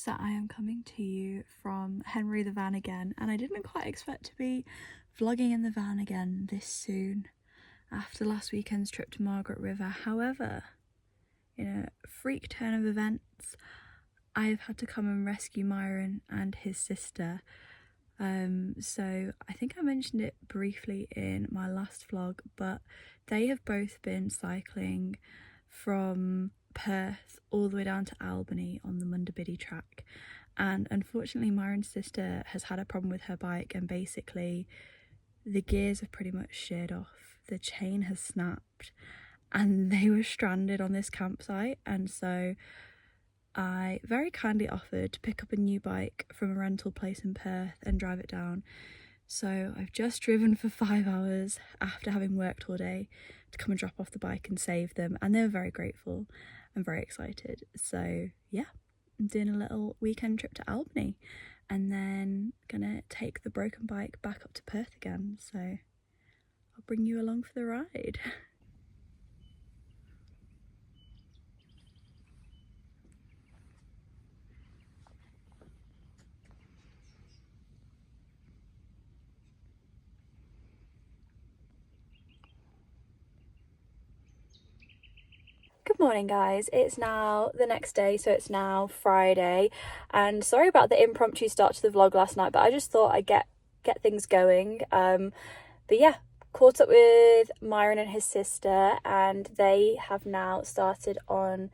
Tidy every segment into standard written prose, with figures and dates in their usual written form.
So I am coming to you from Henry the van again, and I didn't quite expect to be vlogging in the van again this soon after last weekend's trip to Margaret River. However, in a freak turn of events, I have had to come and rescue Myron and his sister. So I think I mentioned it briefly in my last vlog, but they have both been cycling from Perth all the way down to Albany on the Mundabiddy track, and unfortunately Myron's sister has had a problem with her bike, and basically the gears have pretty much sheared off, the chain has snapped, and they were stranded on this campsite. And so I very kindly offered to pick up a new bike from a rental place in Perth and drive it down. So I've just driven for 5 hours after having worked all day to come and drop off the bike and save them, and they were very grateful and very excited. So yeah, I'm doing a little weekend trip to Albany and then gonna take the broken bike back up to Perth again. So I'll bring you along for the ride. Good morning guys, it's now the next day, so it's now Friday, and sorry about the impromptu start to the vlog last night, but I just thought I'd get things going. But yeah, caught up with Myron and his sister, and they have now started on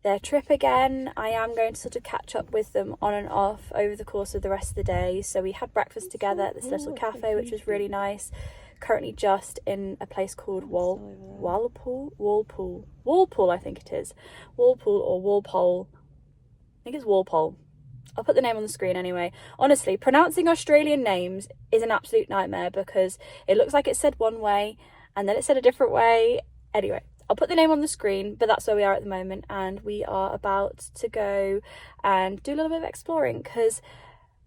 their trip again. I am going to sort of catch up with them on and off over the course of the rest of the day. So we had breakfast together at this little cafe, which was really nice. Currently just in a place called Walpole, I think it is. Walpole or Walpole. I think it's Walpole. I'll put the name on the screen anyway. Honestly, pronouncing Australian names is an absolute nightmare because it looks like it's said one way and then it's said a different way. Anyway, I'll put the name on the screen, but that's where we are at the moment, and we are about to go and do a little bit of exploring, because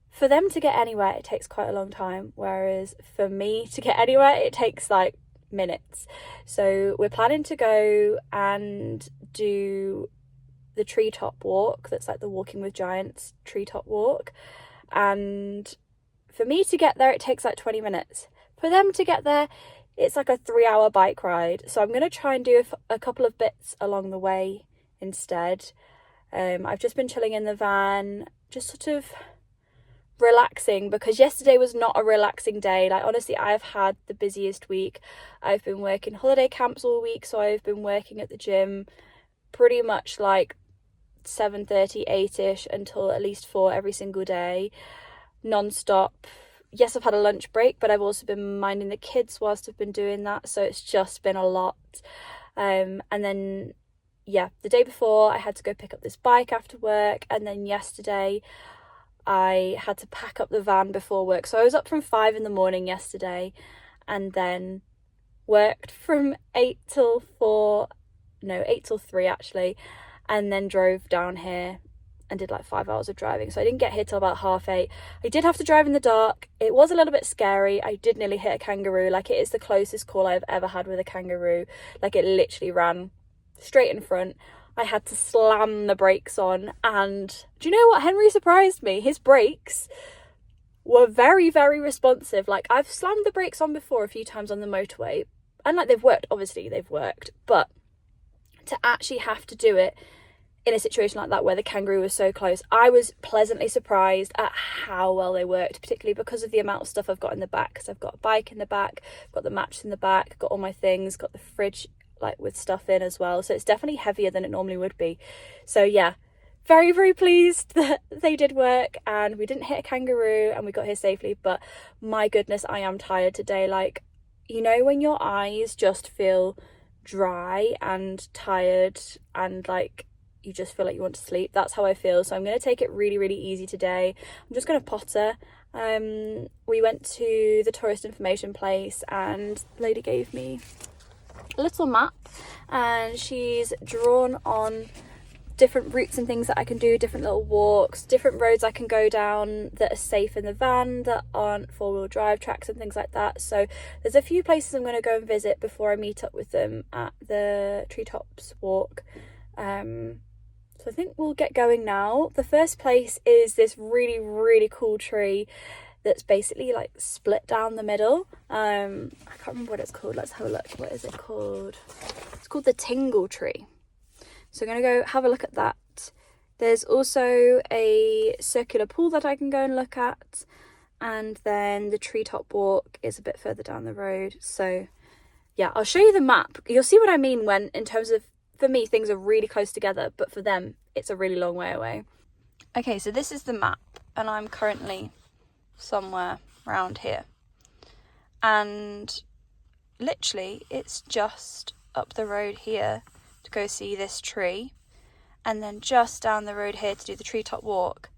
for them to get anywhere it takes quite a long time, whereas for me to get anywhere it takes like minutes. So we're planning to go and do the treetop walk, that's like the Walking with Giants treetop walk, and for me to get there it takes like 20 minutes. For them to get there it's like a 3-hour bike ride. So I'm going to try and do a couple of bits along the way instead. I've just been chilling in the van, just sort of relaxing, because yesterday was not a relaxing day. Like honestly, I've had the busiest week. I've been working holiday camps all week, so I've been working at the gym pretty much like 7:30, 8ish until at least 4 every single day, non-stop. Yes, I've had a lunch break, but I've also been minding the kids whilst I've been doing that, so it's just been a lot. And then yeah, the day before I had to go pick up this bike after work, and then yesterday I had to pack up the van before work. So I was up from 5 in the morning yesterday, and then worked from 8 till 3 actually, and then drove down here and did like 5 hours of driving. So I didn't get here till about 8:30. I did have to drive in the dark. It was a little bit scary. I did nearly hit a kangaroo. Like, it is the closest call I've ever had with a kangaroo. Like, it literally ran straight in front. I had to slam the brakes on, and do you know what? Henry surprised me. His brakes were very, very responsive. Like, I've slammed the brakes on before a few times on the motorway, and like, they've worked, obviously they've worked, but to actually have to do it in a situation like that where the kangaroo was so close, I was pleasantly surprised at how well they worked, particularly because of the amount of stuff I've got in the back, because I've got a bike in the back, I've got the mattress in the back, got all my things, got the fridge like with stuff in as well, so it's definitely heavier than it normally would be. So yeah, very, very pleased that they did work and we didn't hit a kangaroo and we got here safely. But my goodness, I am tired today. Like, you know when your eyes just feel dry and tired and like you just feel like you want to sleep? That's how I feel. So I'm going to take it really, really easy today. I'm just going to potter. We went to the tourist information place and the lady gave me a little map, and she's drawn on different routes and things that I can do, different little walks, different roads I can go down that are safe in the van, that aren't 4-wheel drive tracks and things like that. So there's a few places I'm going to go and visit before I meet up with them at the treetops walk. So So I think we'll get going now. The first place is this really, really cool tree that's basically like split down the middle. I can't remember what it's called. Let's have a look. What is it called? It's called the Tingle Tree. So I'm going to go have a look at that. There's also a circular pool that I can go and look at. And then the treetop walk is a bit further down the road. So yeah, I'll show you the map. You'll see what I mean when, in terms of, for me, things are really close together, but for them, it's a really long way away. Okay, so this is the map, and I'm currently somewhere around here. And literally, it's just up the road here to go see this tree, and then just down the road here to do the treetop walk.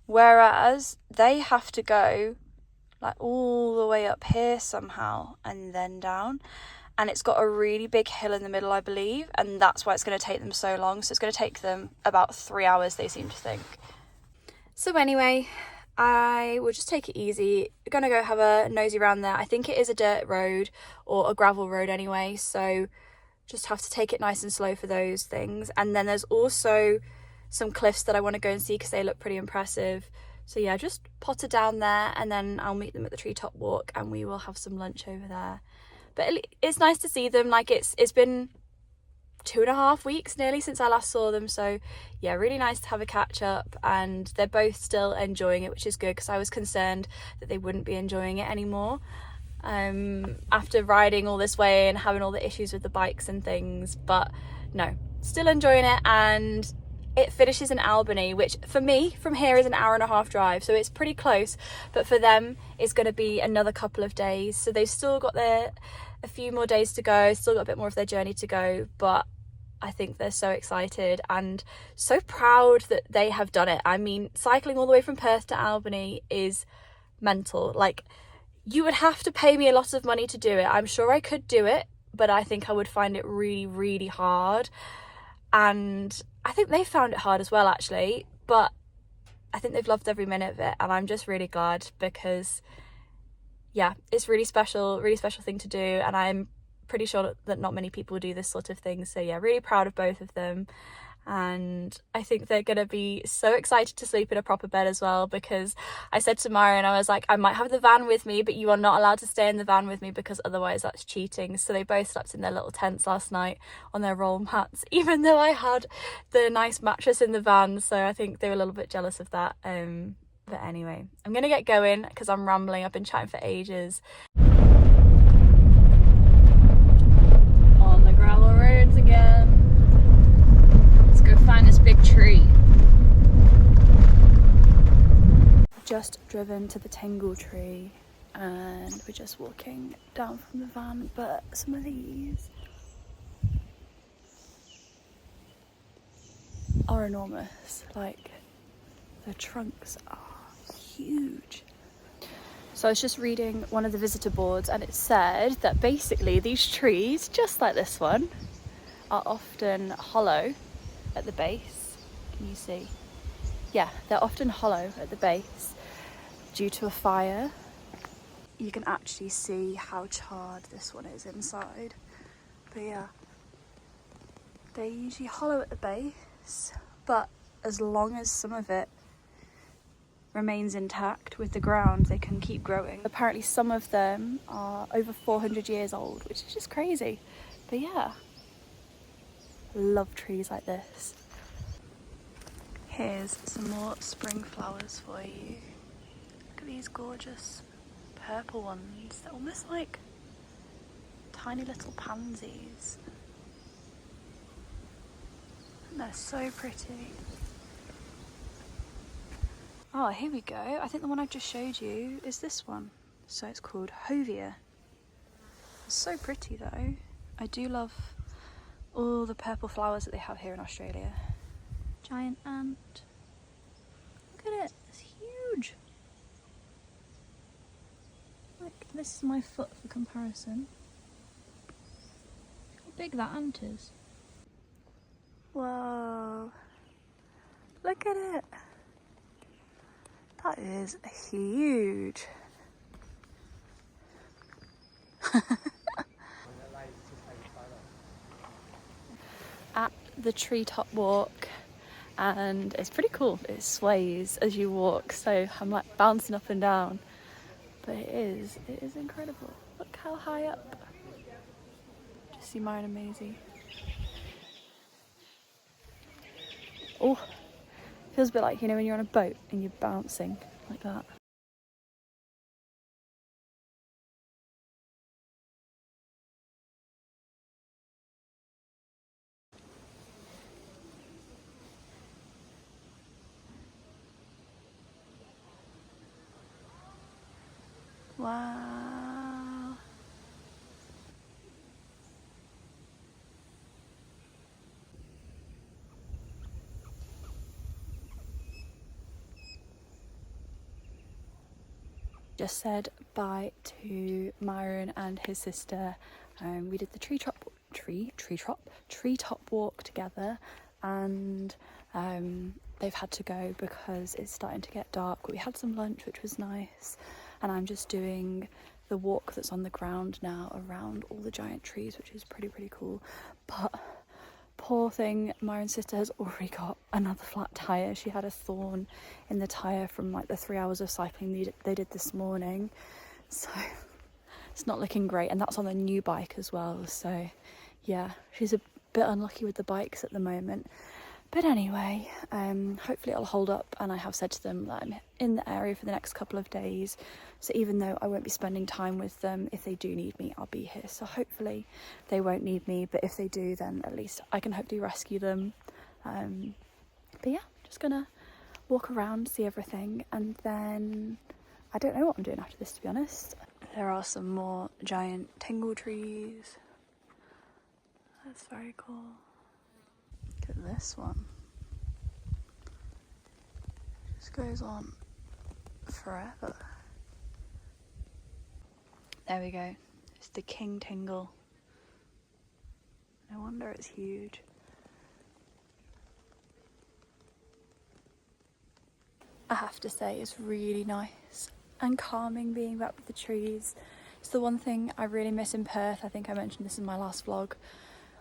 Whereas they have to go like all the way up here somehow and then down, and it's got a really big hill in the middle, I believe, and that's why it's going to take them so long. So it's going to take them about 3 hours, they seem to think. So anyway, I will just take it easy. I'm gonna go have a nosy around there. I think it is a dirt road or a gravel road anyway, so just have to take it nice and slow for those things. And then there's also some cliffs that I want to go and see because they look pretty impressive. So yeah, just potter down there, and then I'll meet them at the treetop walk and we will have some lunch over there. But it's nice to see them. Like it's been 2.5 weeks nearly since I last saw them, so yeah, really nice to have a catch up, and they're both still enjoying it, which is good because I was concerned that they wouldn't be enjoying it anymore after riding all this way and having all the issues with the bikes and things. But no, still enjoying it, and it finishes in Albany, which for me from here is an 1.5 hour drive, so it's pretty close, but for them it's going to be another couple of days. So they've still got a few more days to go, still got a bit more of their journey to go, but I think they're so excited and so proud that they have done it. I mean, cycling all the way from Perth to Albany is mental. Like, you would have to pay me a lot of money to do it. I'm sure I could do it, but I think I would find it really, really hard. And I think they found it hard as well, actually, but I think they've loved every minute of it, and I'm just really glad because yeah, it's really special thing to do, and I'm pretty sure that not many people do this sort of thing. So yeah, really proud of both of them, and I think they're gonna be so excited to sleep in a proper bed as well, because I said to Marion, I was like, I might have the van with me, but you are not allowed to stay in the van with me because otherwise that's cheating. So they both slept in their little tents last night on their roll mats, even though I had the nice mattress in the van, so I think they were a little bit jealous of that. But anyway, I'm gonna get going because I'm rambling. I've been chatting for ages. On the gravel roads again. Let's go find this big tree. Just driven to the Tingle Tree and we're just walking down from the van, but some of these are enormous. Like, the trunks are huge. So I was just reading one of the visitor boards, and it said that basically these trees, just like this one, are often hollow at the base. Can you see? Yeah, they're often hollow at the base due to a fire. You can actually see how charred this one is inside. But yeah, they're usually hollow at the base, but as long as some of it remains intact with the ground, they can keep growing. Apparently some of them are over 400 years old, which is just crazy. But yeah, love trees like this. Here's some more spring flowers for you. Look at these gorgeous purple ones. They're almost like tiny little pansies. And they're so pretty. Oh, here we go. I think the one I just showed you is this one. So it's called Hovia. It's so pretty though. I do love all the purple flowers that they have here in Australia. Giant ant. Look at it, it's huge. Like, this is my foot for comparison. How big that ant is. Whoa. Look at it. That is huge. At the treetop walk, and it's pretty cool. It sways as you walk, so I'm like bouncing up and down, but it is incredible. Look how high up. Just see Myron and Maisie. Oh, feels a bit like, you know, when you're on a boat and you're bouncing like that. Wow. Just said bye to Myron and his sister. We did the treetop walk together, and they've had to go because it's starting to get dark. But we had some lunch, which was nice, and I'm just doing the walk that's on the ground now around all the giant trees, which is pretty cool. But poor thing, Myron's sister has already got another flat tyre. She had a thorn in the tyre from like the 3 hours of cycling they did this morning, so it's not looking great, and that's on a new bike as well. So yeah, she's a bit unlucky with the bikes at the moment. But anyway, hopefully it'll hold up, and I have said to them that I'm in the area for the next couple of days, so even though I won't be spending time with them, if they do need me, I'll be here. So hopefully they won't need me, but if they do, then at least I can hopefully rescue them. But yeah, just gonna walk around, see everything, and then I don't know what I'm doing after this, to be honest. There are some more giant tingle trees. That's very cool. Look at this one. Just goes on forever. There we go. It's the King Tingle. No wonder it's huge. I have to say, it's really nice and calming being back with the trees. It's the one thing I really miss in Perth. I think I mentioned this in my last vlog.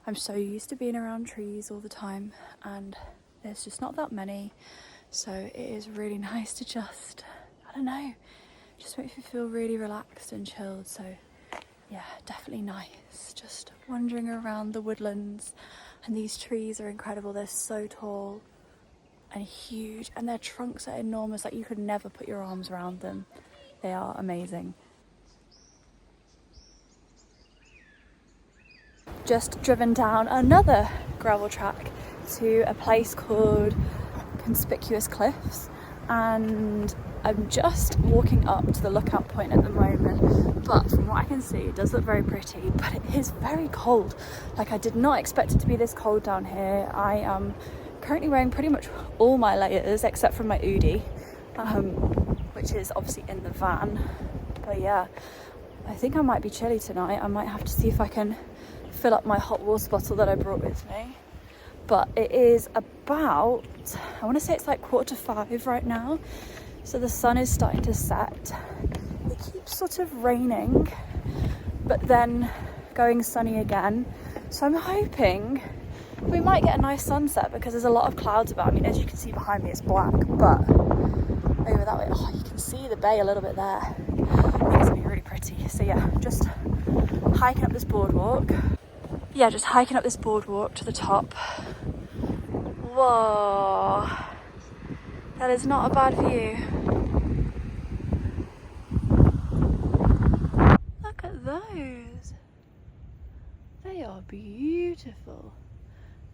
I'm so used to being around trees all the time, and there's just not that many. So it is really nice to just, I don't know, just makes me feel really relaxed and chilled. So yeah, definitely nice. Just wandering around the woodlands, and these trees are incredible. They're so tall and huge, and their trunks are enormous. Like, you could never put your arms around them. They are amazing. Just driven down another gravel track to a place called Conspicuous Cliffs, and I'm just walking up to the lookout point at the moment, but from what I can see it does look very pretty, but it is very cold. Like, I did not expect it to be this cold down here. I am currently wearing pretty much all my layers except for my hoodie, which is obviously in the van. But yeah, I think I might be chilly tonight. I might have to see if I can fill up my hot water bottle that I brought with me. But it is about, I want to say it's like 4:45 right now, so the sun is starting to set. It keeps sort of raining, but then going sunny again, so I'm hoping we might get a nice sunset because there's a lot of clouds about. I mean, as you can see behind me, it's black, but over that way, oh, you can see the bay a little bit there. I think it's gonna be really pretty. So yeah, just hiking up this boardwalk. Yeah, just hiking up this boardwalk to the top. Whoa, that is not a bad view. Look at those. They are beautiful.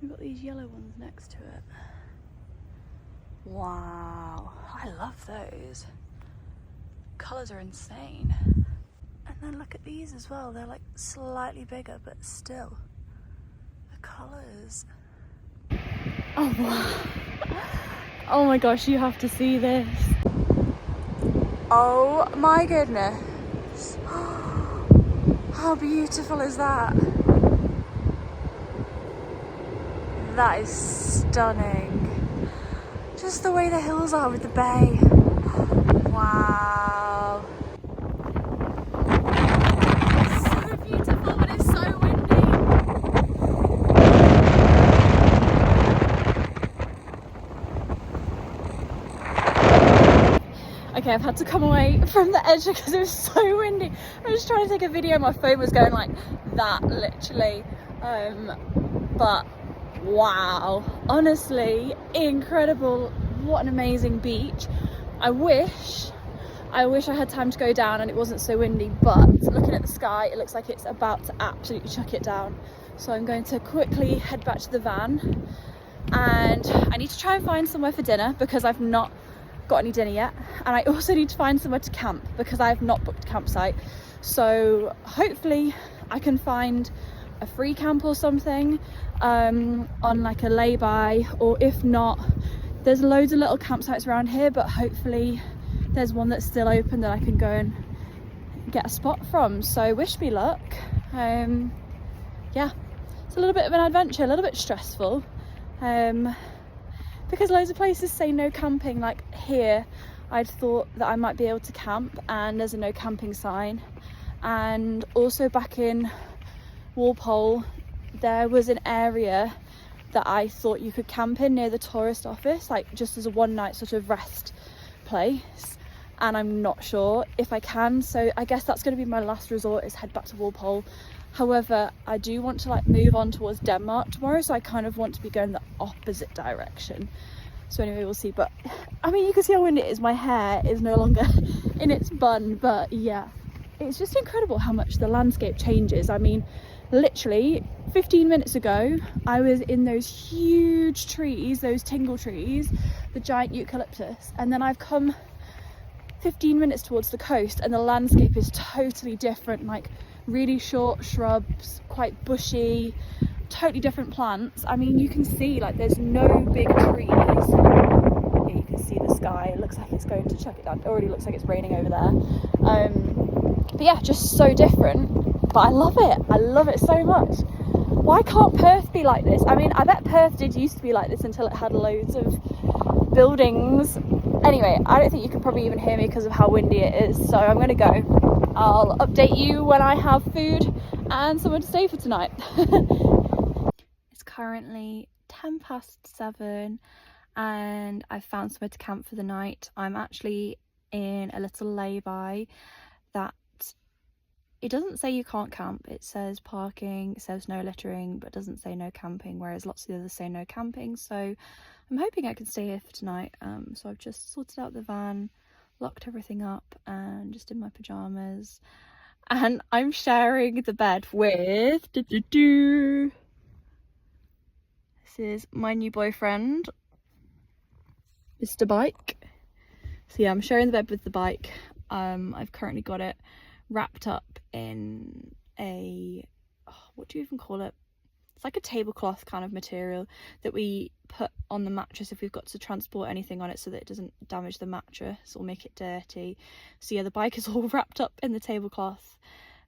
We've got these yellow ones next to it. Wow, I love those. Colours are insane. And then look at these as well. They're like slightly bigger, but still. The colours. Oh wow. Oh my gosh, you have to see this. Oh my goodness. How beautiful is that? That is stunning. Just the way the hills are with the bay. Wow. It's so beautiful, but it's so windy. Okay, I've had to come away from the edge because it was so windy. I was trying to take a video, my phone was going like that, literally. But wow, honestly, incredible. What an amazing beach. I wish I had time to go down and it wasn't so windy, but looking at the sky, it looks like it's about to absolutely chuck it down. So I'm going to quickly head back to the van, and I need to try and find somewhere for dinner because I've not got any dinner yet, and I also need to find somewhere to camp because I have not booked a campsite. So hopefully I can find a free camp or something on like a lay-by, or if not, there's loads of little campsites around here, but hopefully there's one that's still open that I can go and get a spot from. So wish me luck. Yeah, it's a little bit of an adventure, a little bit stressful, because loads of places say no camping. Like here, I'd thought that I might be able to camp and there's a no camping sign. And also back in Walpole, there was an area that I thought you could camp in near the tourist office, like just as a one night sort of rest place, and I'm not sure if I can, so I guess that's going to be my last resort, is head back to Walpole. However, I do want to like move on towards Denmark tomorrow, so I kind of want to be going the opposite direction. So anyway, we'll see. But I mean, you can see how windy it is. My hair is no longer in its bun, but yeah, it's just incredible how much the landscape changes. I mean, literally 15 minutes ago I was in those huge trees, those tingle trees, the giant eucalyptus, and then I've come 15 minutes towards the coast and the landscape is totally different, like really short shrubs, quite bushy, totally different plants. I mean, you can see like there's no big trees. Yeah, you can see the sky, it looks like it's going to chuck it down. It already looks like it's raining over there. But yeah, just so different. But I love it so much. Why can't Perth be like this? I mean, I bet Perth did used to be like this until it had loads of buildings. Anyway, I don't think you can probably even hear me because of how windy it is, so I'm gonna go. I'll update you when I have food and somewhere to stay for tonight. It's currently 7:10 and I've found somewhere to camp for the night. I'm actually in a little lay-by that it doesn't say you can't camp. It says parking, it says no littering, but it doesn't say no camping, whereas lots of the others say no camping. So I'm hoping I can stay here for tonight. So I've just sorted out the van, locked everything up, and just in my pajamas. And I'm sharing the bed with this is my new boyfriend, Mr. Bike. So yeah, I'm sharing the bed with the bike. I've currently got it wrapped up in a, what do you even call it? It's like a tablecloth kind of material that we put on the mattress if we've got to transport anything on it, so that it doesn't damage the mattress or make it dirty. So yeah, the bike is all wrapped up in the tablecloth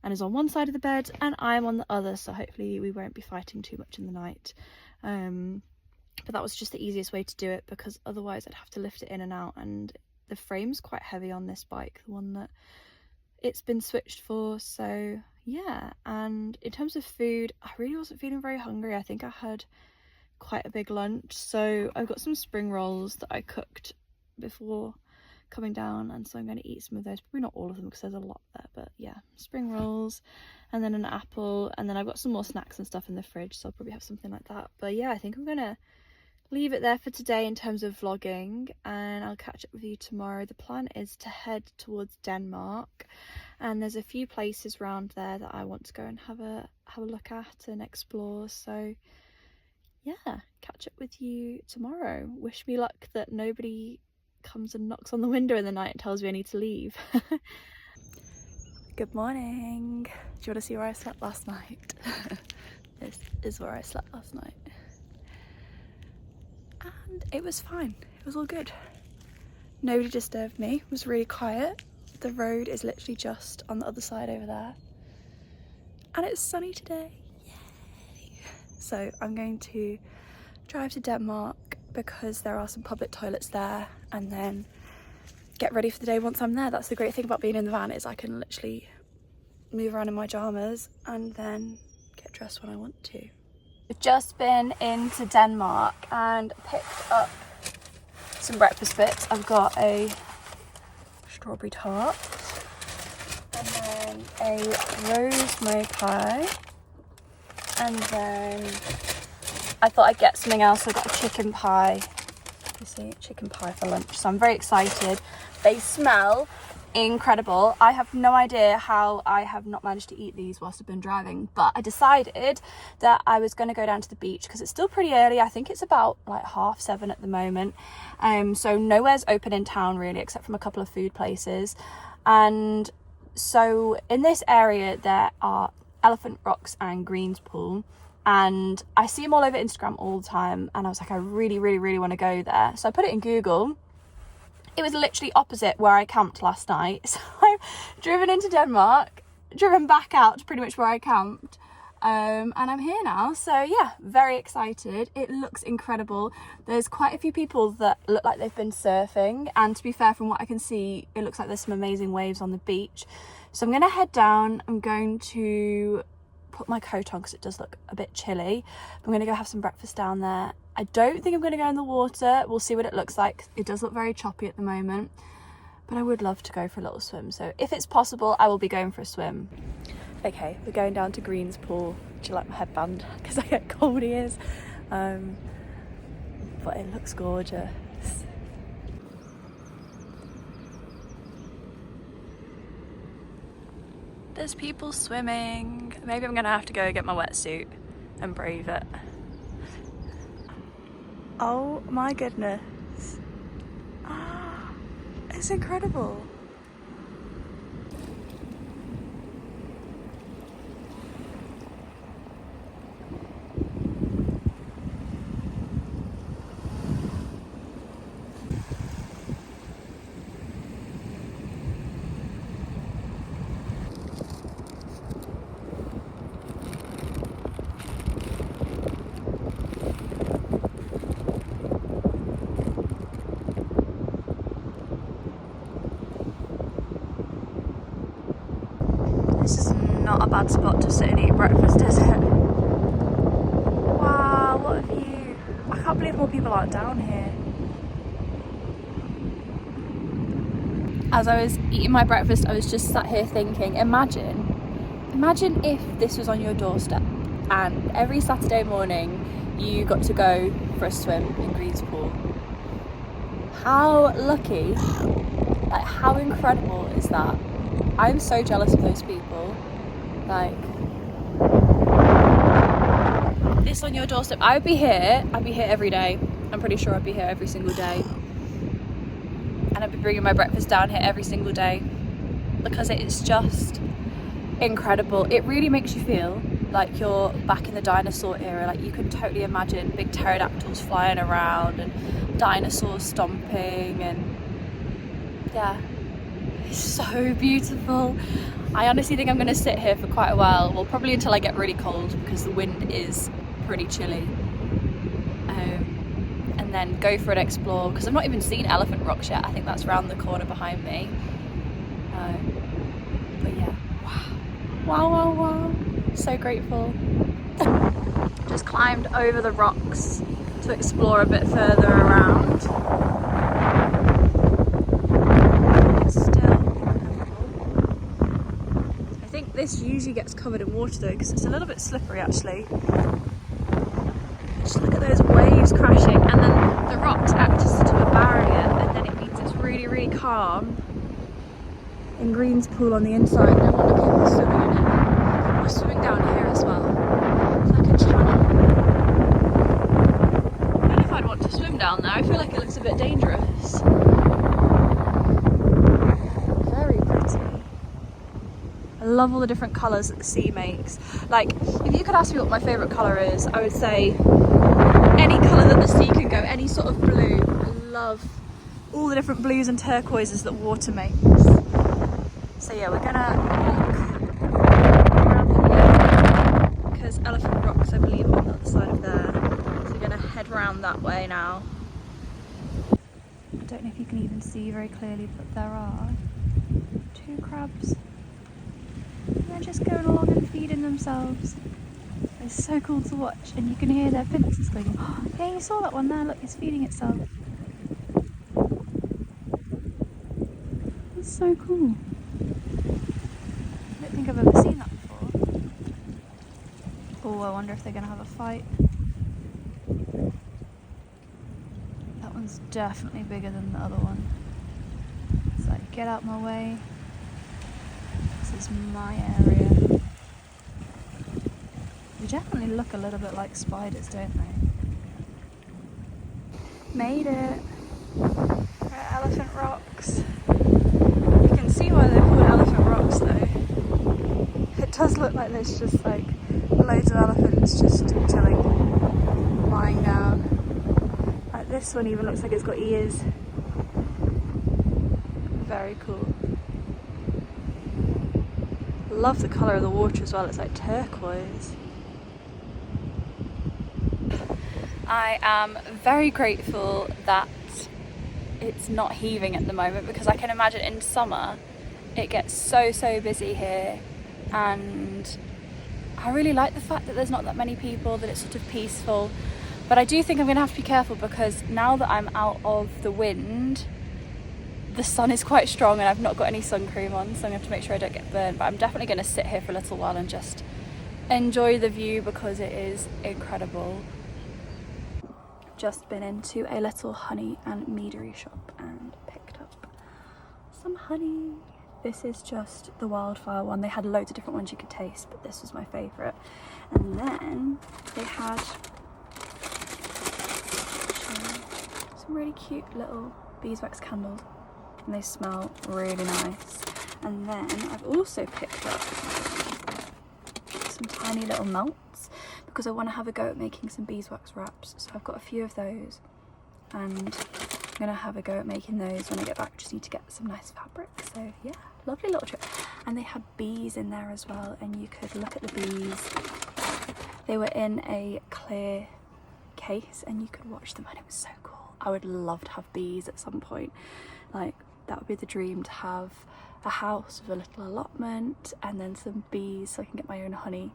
and is on one side of the bed and I'm on the other, so hopefully we won't be fighting too much in the night. But that was just the easiest way to do it, because otherwise I'd have to lift it in and out, and the frame's quite heavy on this bike, the one that it's been switched for. So yeah, and in terms of food, I really wasn't feeling very hungry. I think I had quite a big lunch, so I've got some spring rolls that I cooked before coming down, and so I'm going to eat some of those. Probably not all of them because there's a lot there, but yeah, spring rolls and then an apple, and then I've got some more snacks and stuff in the fridge, so I'll probably have something like that. But yeah, I think I'm gonna leave it there for today in terms of vlogging, and I'll catch up with you tomorrow. The plan is to head towards Denmark, and there's a few places around there that I want to go and have a look at and explore. So yeah, catch up with you tomorrow. Wish me luck that nobody comes and knocks on the window in the night and tells me I need to leave. Good morning. Do you want to see where I slept last night? This is where I slept last night. And it was fine, it was all good. Nobody disturbed me, it was really quiet. The road is literally just on the other side over there. And it's sunny today, yay! So I'm going to drive to Denmark because there are some public toilets there, and then get ready for the day once I'm there. That's the great thing about being in the van, is I can literally move around in my pyjamas and then get dressed when I want to. We've just been into Denmark and picked up some breakfast bits. I've got a strawberry tart. And then a rosemary pie. And then I thought I'd get something else. So I got a chicken pie. You see, chicken pie for lunch. So I'm very excited. They smell incredible. I have no idea how I have not managed to eat these whilst I've been driving, but I decided that I was going to go down to the beach because it's still pretty early. I think it's about like 7:30 at the moment. So nowhere's open in town really, except from a couple of food places. And so in this area there are Elephant Rocks and Greenspool, and I see them all over Instagram all the time, and I was like, I really want to go there. So I put it in Google. It was literally opposite where I camped last night. So I've driven into Denmark, driven back out to pretty much where I camped, and I'm here now. So yeah, very excited. It looks incredible. There's quite a few people that look like they've been surfing, and to be fair, from what I can see, it looks like there's some amazing waves on the beach. So I'm going to head down. I'm going to put my coat on because it does look a bit chilly. I'm going to go have some breakfast down there. I don't think I'm going to go in the water. We'll see what it looks like. It does look very choppy at the moment, but I would love to go for a little swim. So if it's possible, I will be going for a swim. Okay, we're going down to Greenspool. Do you like my headband? Because I get cold ears. But it looks gorgeous. There's people swimming. Maybe I'm gonna have to go get my wetsuit and brave it. Oh my goodness. It's incredible. This is not a bad spot to sit and eat breakfast, is it? Wow, what a view. I can't believe more people aren't down here. As I was eating my breakfast, I was just sat here thinking, imagine if this was on your doorstep and every Saturday morning you got to go for a swim in Greenspool. How lucky, like how incredible is that? I'm so jealous of those people. Like, this on your doorstep. I'd be here every day. I'm pretty sure I'd be here every single day. And I'd be bringing my breakfast down here every single day because it is just incredible. It really makes you feel like you're back in the dinosaur era. Like you can totally imagine big pterodactyls flying around and dinosaurs stomping, and yeah. It's so beautiful. I honestly think I'm going to sit here for quite a while. Well, probably until I get really cold because the wind is pretty chilly. And then go for an explore because I've not even seen Elephant Rocks yet. I think that's round the corner behind me. But yeah, wow. So grateful. Just climbed over the rocks to explore a bit further around. This usually gets covered in water though because it's a little bit slippery actually. Just look at those waves crashing, and then the rocks act as to a barrier, and then it means it's really calm in Greenspool on the inside. No wonder people are swimming in it. People are swimming down here as well. It's like a channel. I don't know if I'd want to swim down there. I feel like it looks a bit dangerous. I love all the different colours that the sea makes. Like, if you could ask me what my favourite colour is, I would say any colour that the sea can go, any sort of blue. I love all the different blues and turquoises that water makes. So yeah, we're gonna walk around here because Elephant Rocks, I believe, are on the other side of there. So we're gonna head round that way now. I don't know if you can even see very clearly, but there are 2 crabs. They're just going along and feeding themselves. It's so cool to watch, and you can hear their pincers going. Oh, yeah, you saw that one there. Look, it's feeding itself. It's So cool. I don't think I've ever seen that before. Oh, I wonder if they're going to have a fight. That one's definitely bigger than the other one. It's like, get out my way. This is my area. They definitely look a little bit like spiders, don't they? Made it. We're at Elephant Rocks. You can see why they're called Elephant Rocks though. It does look like there's just like loads of elephants just chilling, lying down. Like this one even looks like it's got ears. Very cool. Love the colour of the water as well, it's like turquoise. I am very grateful that it's not heaving at the moment, because I can imagine in summer it gets so busy here, and I really like the fact that there's not that many people, that it's sort of peaceful. But I do think I'm going to have to be careful, because now that I'm out of the wind, the sun is quite strong and I've not got any sun cream on, so I'm going to have to make sure I don't get burned. But I'm definitely going to sit here for a little while and just enjoy the view, because it is incredible. Just been into a little honey and meadery shop and picked up some honey. This is just the wildfire one. They had loads of different ones you could taste, but this was my favourite. And then they had some really cute little beeswax candles, and they smell really nice. And then I've also picked up some tiny little melts, because I want to have a go at making some beeswax wraps. So I've got a few of those, and I'm going to have a go at making those when I get back. Just need to get some nice fabric. So yeah, lovely little trip. And they had bees in there as well, and you could look at the bees. They were in a clear case and you could watch them, and it was so cool. I would love to have bees at some point. Like, that would be the dream, to have a house with a little allotment and then some bees so I can get my own honey.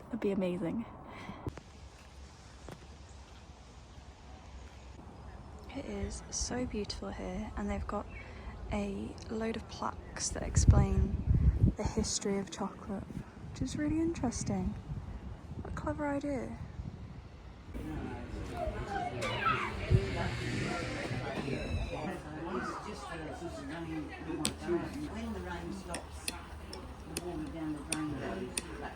That'd be amazing. It is so beautiful here, and they've got a load of plaques that explain the history of chocolate, which is really interesting. What a clever idea. When the rain stops, the water down the drain goes back.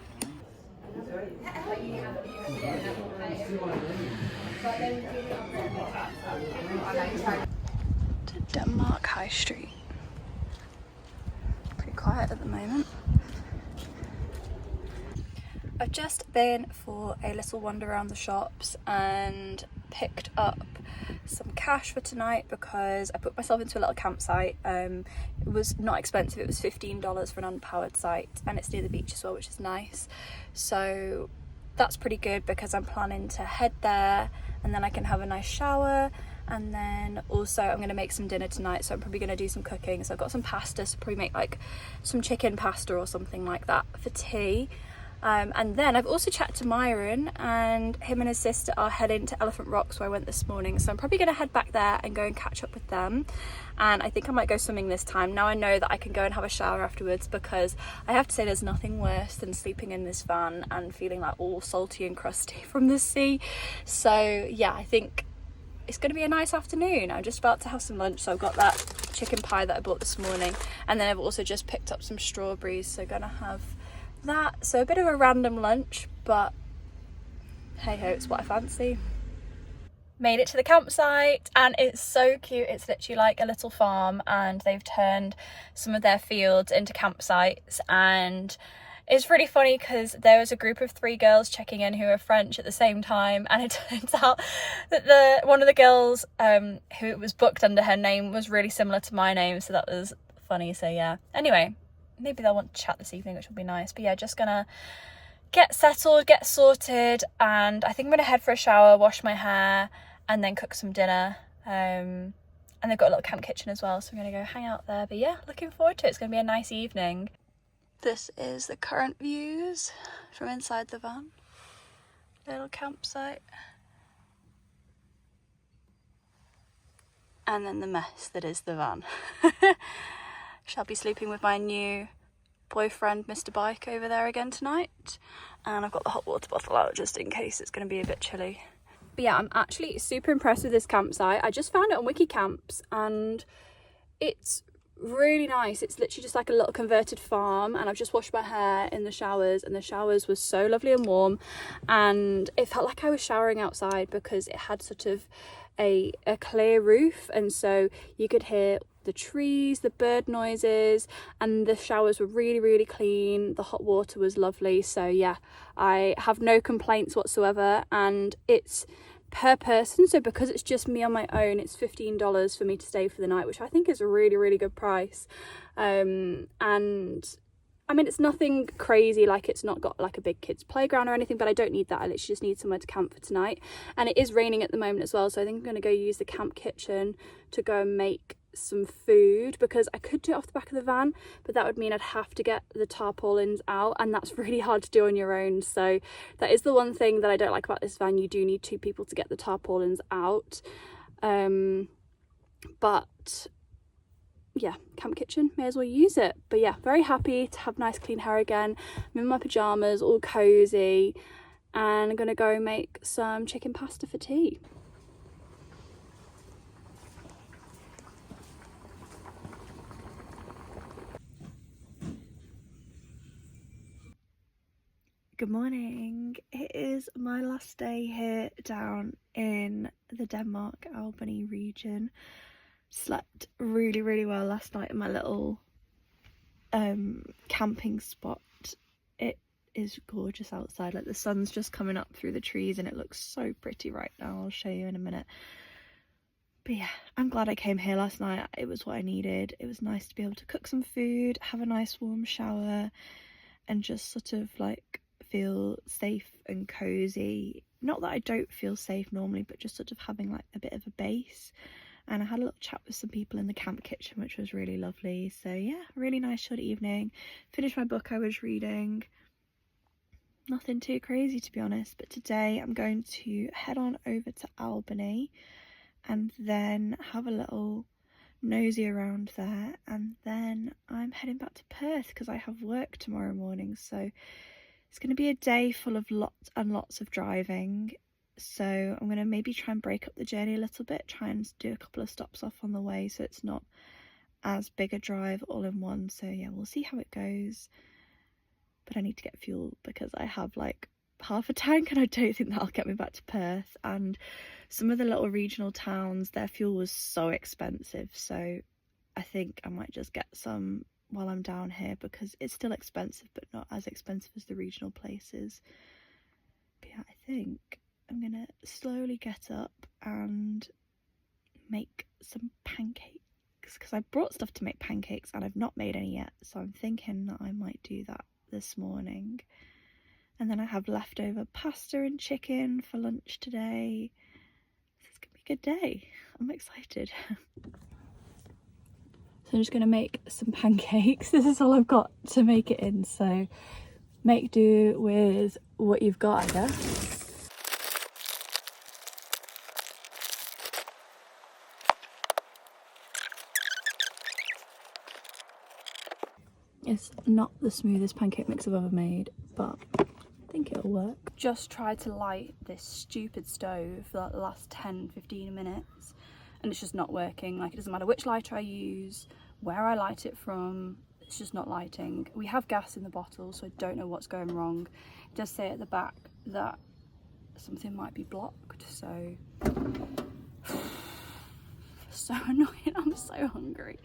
To Denmark High Street. Pretty quiet at the moment. I've just been for a little wander around the shops and picked up some cash for tonight, because I put myself into a little campsite. It was not expensive, it was $15 for an unpowered site, and it's near the beach as well, which is nice. So that's pretty good, because I'm planning to head there and then I can have a nice shower, and then also I'm going to make some dinner tonight, so I'm probably going to do some cooking. So I've got some pasta, so probably make like some chicken pasta or something like that for tea. And then I've also chatted to Myron, and him and his sister are heading to Elephant Rocks, where I went this morning, so I'm probably going to head back there and go and catch up with them. And I think I might go swimming this time. Now I know that I can go and have a shower afterwards, because I have to say there's nothing worse than sleeping in this van and feeling like all salty and crusty from the sea. So yeah, I think it's going to be a nice afternoon. I'm just about to have some lunch, so I've got that chicken pie that I bought this morning, and then I've also just picked up some strawberries, so gonna have that. So a bit of a random lunch, but hey ho, it's what I fancy. Made it to the campsite, and it's so cute. It's literally like a little farm, and they've turned some of their fields into campsites. And it's really funny because there was a group of 3 girls checking in who are French at the same time, and it turns out that one of the girls who was booked under her name was really similar to my name, so that was funny. So yeah, anyway, maybe they'll want to chat this evening, which will be nice. But yeah, just gonna get settled, get sorted, and I think I'm gonna head for a shower, wash my hair, and then cook some dinner. And they've got a little camp kitchen as well, so I'm gonna go hang out there. But yeah, looking forward to it. It's gonna be a nice evening. This is the current views from inside the van. Little campsite. And then the mess that is the van. Shall be sleeping with my new boyfriend, Mr. Bike, over there again tonight. And I've got the hot water bottle out just in case it's going to be a bit chilly. But yeah, I'm actually super impressed with this campsite. I just found it on Wiki Camps and it's really nice. It's literally just like a little converted farm, and I've just washed my hair in the showers, and the showers were so lovely and warm, and it felt like I was showering outside because it had sort of a clear roof, and so you could hear the trees, the bird noises, and the showers were really, really clean. The hot water was lovely. So yeah, I have no complaints whatsoever, and it's per person, so because it's just me on my own, it's $15 for me to stay for the night, which I think is a really, really good price. And I mean, it's nothing crazy, like it's not got like a big kids playground or anything, but I don't need that. I literally just need somewhere to camp for tonight. And it is raining at the moment as well, so I think I'm going to go use the camp kitchen to go and make some food, because I could do it off the back of the van, but that would mean I'd have to get the tarpaulins out, and that's really hard to do on your own. So that is the one thing that I don't like about this van. You do need 2 people to get the tarpaulins out. But yeah, camp kitchen, may as well use it. But yeah, very happy to have nice clean hair again. I'm in my pajamas, all cozy, and I'm gonna go make some chicken pasta for tea. Good morning. It is my last day here down in the Denmark Albany region. Slept really, really well last night in my little camping spot. It is gorgeous outside, like the sun's just coming up through the trees and it looks so pretty right now. I'll show you in a minute. But yeah, I'm glad I came here last night. It was what I needed. It was nice to be able to cook some food, have a nice warm shower, and just sort of like feel safe and cozy. Not that I don't feel safe normally, but just sort of having like a bit of a base. And I had a little chat with some people in the camp kitchen, which was really lovely. So yeah, really nice short evening. Finished my book I was reading. Nothing too crazy, to be honest, but today I'm going to head on over to Albany and then have a little nosy around there, and then I'm heading back to Perth because I have work tomorrow morning. So it's going to be a day full of lots and lots of driving. So I'm going to maybe try and break up the journey a little bit, try and do a couple of stops off on the way so it's not as big a drive all in one. So yeah, we'll see how it goes. But I need to get fuel because I have like half a tank and I don't think that'll get me back to Perth. And some of the little regional towns, their fuel was so expensive. So I think I might just get some while I'm down here because it's still expensive, but not as expensive as the regional places. But yeah, I think I'm gonna slowly get up and make some pancakes because I brought stuff to make pancakes and I've not made any yet. So I'm thinking that I might do that this morning. And then I have leftover pasta and chicken for lunch today. This is gonna be a good day. I'm excited. So I'm just gonna make some pancakes. This is all I've got to make it in, so make do with what you've got, I guess. It's not the smoothest pancake mix I've ever made, but I think it'll work. Just tried to light this stupid stove for like the last 10-15 minutes and it's just not working. Like, it doesn't matter which lighter I use, where I light it from, it's just not lighting. We have gas in the bottle, so I don't know what's going wrong. It does say at the back that something might be blocked, so so annoying. I'm so hungry.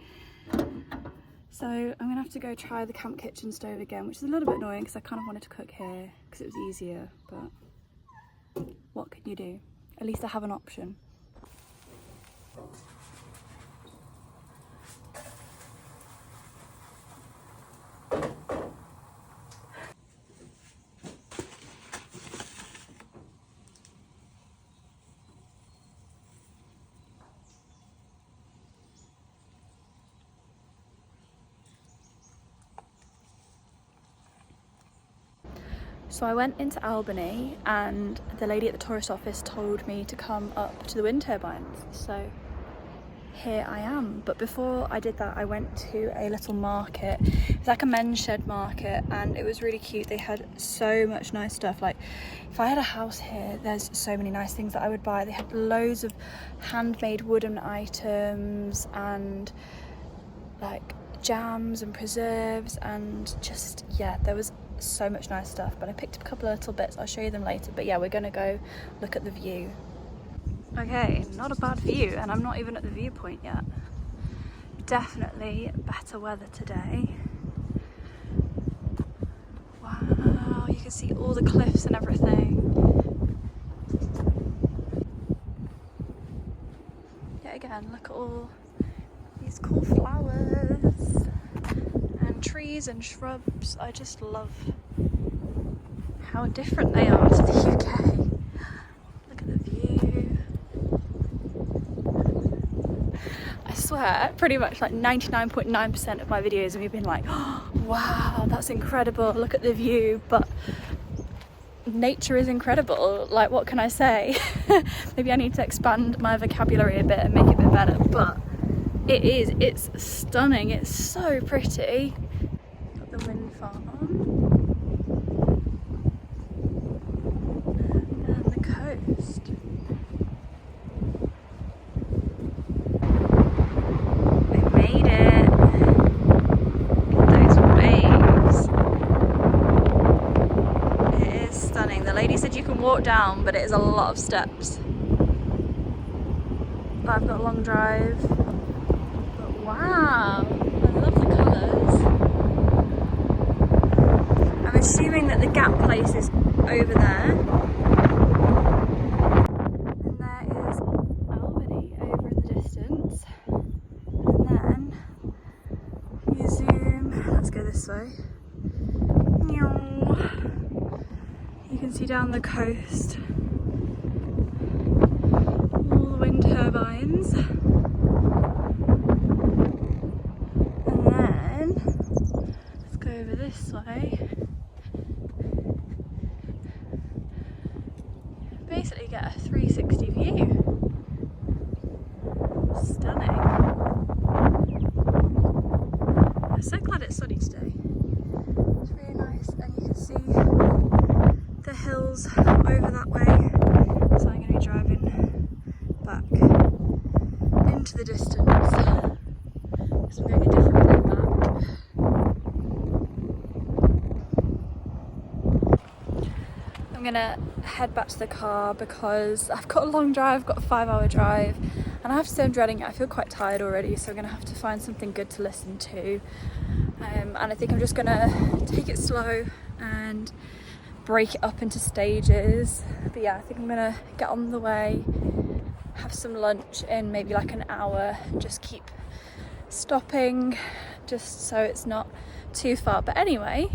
So I'm gonna have to go try the camp kitchen stove again, which is a little bit annoying because I kind of wanted to cook here because it was easier, but what can you do? At least I have an option. So I went into Albany and the lady at the tourist office told me to come up to the wind turbines. So here I am. But before I did that, I went to a little market. It's like a men's shed market, and it was really cute. They had so much nice stuff. Like, if I had a house here, there's so many nice things that I would buy. They had loads of handmade wooden items and like jams and preserves, and just, yeah, there was so much nice stuff. But I picked up a couple of little bits. I'll show you them later. But yeah, we're gonna go look at the view. Okay, not a bad view, and I'm not even at the viewpoint yet. Definitely better weather today. Wow, you can see all the cliffs and everything. Yet again, look at all these cool flowers and trees and shrubs. I just love how different they are to the UK. Look at the view. I swear, pretty much like 99.9% of my videos have been like, oh, wow, that's incredible, look at the view. But nature is incredible, like, what can I say? Maybe I need to expand my vocabulary a bit and make it a bit better, but it's stunning, it's so pretty. Got the wind farm and the coast. Walk down, but it is a lot of steps. But I've got a long drive. But wow, I love the colours. I'm assuming that the Gap place is over there. And there is Albany over in the distance. And then you zoom, let's go this way. You can see down the coast all the wind turbines, and then let's go over this way. Basically get a 360 view. Stunning. I'm so glad it's sunny today. It's really nice, and you can see the hills over that way, so I'm going to be driving back into the distance because I'm going a different way back. I'm going to head back to the car because I've got a long drive, I've got a 5-hour drive, and I have to say I'm dreading it. I feel quite tired already, so I'm going to have to find something good to listen to, and I think I'm just going to take it slow and break it up into stages. But yeah, I think I'm gonna get on the way, have some lunch in maybe like an hour, just keep stopping just so it's not too far. But anyway,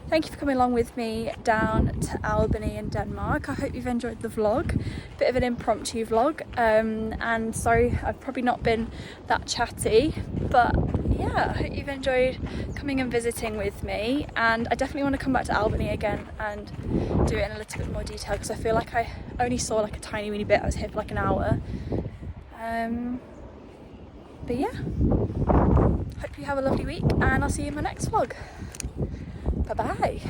thank you for coming along with me down to Albany in Denmark. I hope you've enjoyed the vlog, bit of an impromptu vlog, and sorry I've probably not been that chatty, but yeah, I hope you've enjoyed coming and visiting with me, and I definitely want to come back to Albany again and do it in a little bit more detail because I feel like I only saw like a tiny weeny bit. I was here for like an hour, but yeah, hope you have a lovely week, and I'll see you in my next vlog. Bye bye.